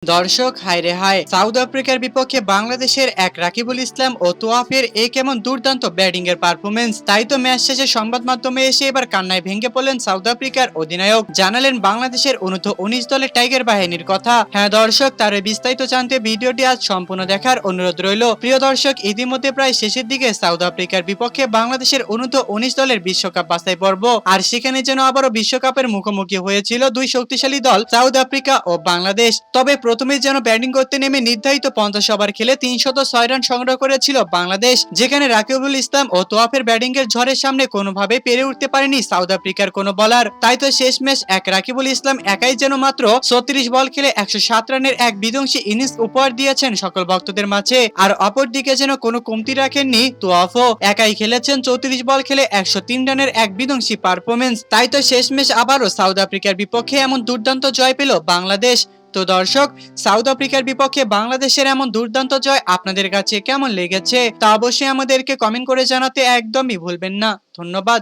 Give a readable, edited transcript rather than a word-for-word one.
দর্শক হায় রে হায়, সাউথ আফ্রিকার বিপক্ষে বাংলাদেশের এক রাকিবুল ইসলাম ও তোয়াফের কেমন দুর্দান্ত ব্যাটিং এর পারফরমেন্স। তাই তো ম্যাচ শেষে সংবাদ মাধ্যমে এসে এবার কান্নায় ভেঙে পড়লেন সাউথ আফ্রিকার অধিনায়ক। জানালেন বাংলাদেশের অনূর্ধ্ব-19 দলের টাইগার বাহিনীর কথা। হ্যাঁ দর্শক, তার বিস্তারিত জানতে ভিডিওটি আজ সম্পূর্ণ দেখার অনুরোধ রইল। প্রিয় দর্শক, ইতিমধ্যে প্রায় শেষের দিকে সাউথ আফ্রিকার বিপক্ষে বাংলাদেশের অনূর্ধ্ব-19 দলের বিশ্বকাপ বাছাই পর্ব, আর সেখানে যেন আবারও বিশ্বকাপের মুখোমুখি হয়েছিল দুই শক্তিশালী দল সাউথ আফ্রিকা ও বাংলাদেশ। তবে প্রথমে যেন ব্যাটিং করতে নেমে নির্ধারিত 50 ওভার খেলে 306 রান সংগ্রহ করেছিল বাংলাদেশ, যেখানে রাকিবুল ইসলাম ও তোয়াফের ব্যাটিং এর ঝড়ের সামনে কোনোভাবে পেরে উঠতে পারেনি সাউথ আফ্রিকার কোনো বলার। তাই তো শেষমেশ রাকিবুল ইসলাম একাই যেন মাত্র 36 বল খেলে 107 রানের এক বিধ্বংসী ইনিংস উপহার দিয়েছেন সকল ভক্তদের মাঝে। আর অপরদিকে যেন কোনো কমতি রাখেননি তোয়াফও, একাই খেলেছেন 34 বল খেলে 103 রানের এক বিধ্বংসী পারফরমেন্স। তাই তো শেষমেশ আবারও সাউথ আফ্রিকার বিপক্ষে এমন দুর্দান্ত জয় পেল বাংলাদেশ। তো দর্শক, সাউথ আফ্রিকার বিপক্ষে বাংলাদেশের এমন দুর্দান্ত জয় আপনাদের কাছে কেমন লেগেছে তা অবশ্যই আমাদেরকে কমেন্ট করে জানাতে একদমই ভুলবেন না। ধন্যবাদ।